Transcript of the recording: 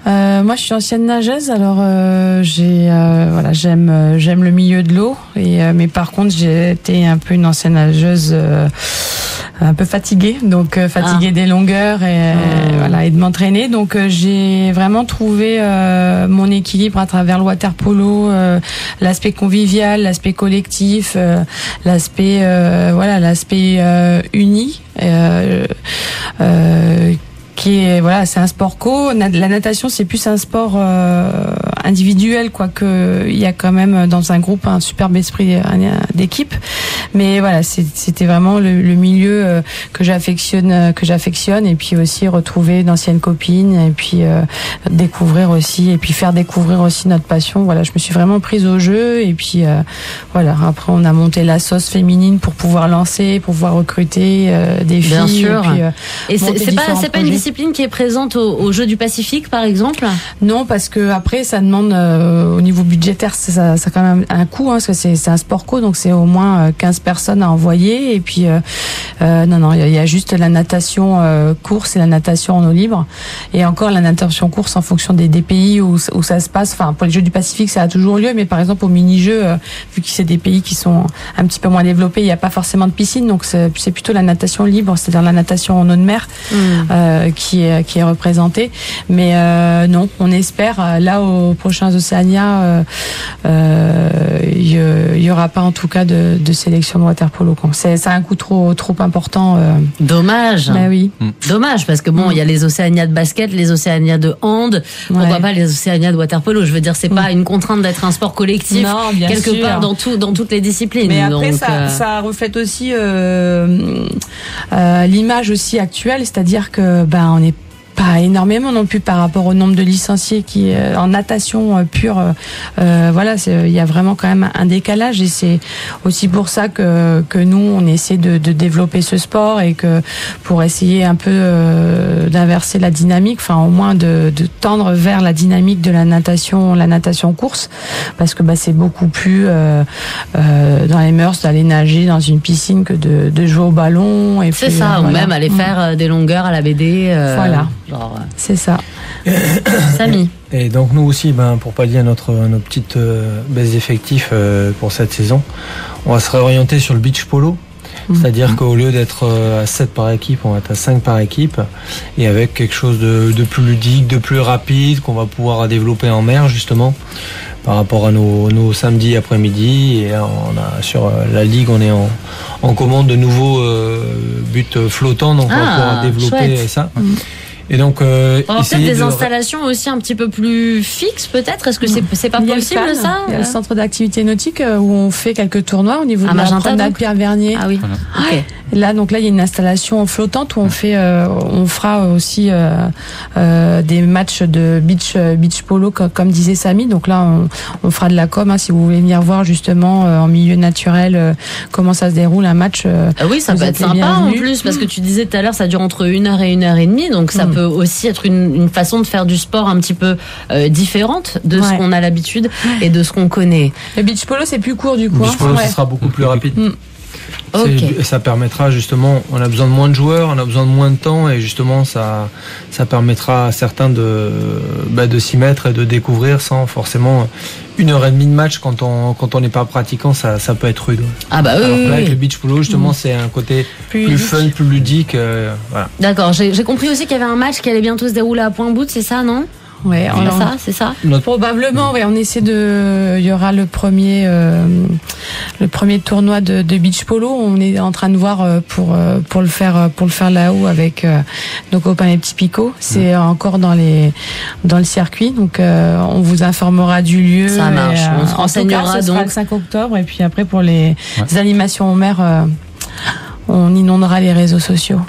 Moi, je suis ancienne nageuse, alors j'aime le milieu de l'eau, mais par contre, j'ai été un peu une ancienne nageuse un peu fatiguée, donc fatiguée des longueurs et de m'entraîner. Donc j'ai vraiment trouvé mon équilibre à travers le water polo, l'aspect convivial, l'aspect collectif, l'aspect uni. C'est un sport co. La natation, c'est plus un sport individuel, quoique il y a quand même dans un groupe un superbe esprit d'équipe. Mais voilà, c'était vraiment le milieu que j'affectionne, et puis aussi retrouver d'anciennes copines, et puis découvrir aussi, et puis faire découvrir aussi notre passion. Voilà, je me suis vraiment prise au jeu, et puis après on a monté la sauce féminine pour pouvoir recruter des filles. Bien sûr. Et puis, c'est pas une discipline qui est présente aux Jeux du Pacifique, par exemple? Non, parce que après ça demande au niveau budgétaire, ça a quand même un coût, parce que c'est un sport co, donc c'est au moins 15 personnes à envoyer, et puis non, il y a juste la natation course et la natation en eau libre, et encore la natation course en fonction des pays où ça se passe. Enfin, pour les Jeux du Pacifique, ça a toujours lieu, mais par exemple au mini-jeux, vu que c'est des pays qui sont un petit peu moins développés, il n'y a pas forcément de piscine, donc c'est plutôt la natation libre, c'est-à-dire la natation en eau de mer qui est représentée. Mais non, on espère là aux prochains Océania, il y aura pas en tout cas de sélection de water polo. C'est un coût trop important. Dommage. Bah oui. Dommage, parce que il y a les Océania de basket, les Océania de hand. Pourquoi pas les Océania de water polo? Je veux dire, c'est pas une contrainte d'être un sport collectif, non, quelque sûr. Part dans toutes les disciplines. Mais après, donc, ça reflète aussi l'image aussi actuelle, c'est-à-dire que on n'est pas énormément non plus par rapport au nombre de licenciés qui en natation pure. Il y a vraiment quand même un décalage, et c'est aussi pour ça que nous on essaie de développer ce sport, et que pour essayer un peu d'inverser la dynamique, enfin au moins de tendre vers la dynamique de la natation course, parce que c'est beaucoup plus dans les mœurs d'aller nager dans une piscine que de jouer au ballon. Et c'est puis, ça, ou même aller faire des longueurs à la BD. Voilà. C'est ça. Samy. Et donc nous aussi, pour pallier à notre petite baisse d'effectifs pour cette saison, on va se réorienter sur le beach polo. C'est-à-dire qu'au lieu d'être à 7 par équipe, on va être à 5 par équipe, et avec quelque chose de plus ludique, de plus rapide, qu'on va pouvoir développer en mer justement, par rapport à nos samedis après-midi. Et sur la ligue, on est en commande de nouveaux buts flottants, donc on va pouvoir développer ça. Et donc, peut-être des installations aussi un petit peu plus fixes, peut-être. Est-ce que c'est pas possible, ça? Il y a le centre d'activité nautique où on fait quelques tournois au niveau de la promenade Pierre Vernier. Ah oui. Okay. Là, donc là, il y a une installation flottante où on fera aussi des matchs de beach polo, comme disait Samy. Donc là, on fera de la com. Si vous voulez venir voir justement en milieu naturel comment ça se déroule un match. Oui, ça peut être sympa en plus, parce que tu disais tout à l'heure, ça dure entre 1 heure et 1h30, donc ça peut aussi être une façon de faire du sport un petit peu différente de ce qu'on a l'habitude et de ce qu'on connaît. Le beach polo, c'est plus court du coup. Le beach polo, ce sera beaucoup plus rapide. Okay. Ça permettra justement, on a besoin de moins de joueurs, on a besoin de moins de temps, et justement ça permettra à certains de s'y mettre et de découvrir sans forcément 1h30 de match. Quand on n'est pas pratiquant, ça peut être rude. Ah bah oui. Alors que là, avec le beach polo, justement, c'est un côté plus fun, plus ludique. Voilà. D'accord, j'ai compris aussi qu'il y avait un match qui allait bientôt se dérouler à Point-Bout, c'est ça, non? Ouais, c'est ça. Probablement, on essaie il y aura le premier tournoi de beach polo. On est en train de voir pour le faire là-haut avec nos copains les petits picots. C'est encore dans le circuit, donc on vous informera du lieu. Ça marche. On se renseignera ce sera le 5 octobre, et puis après pour les animations en mer, on inondera les réseaux sociaux.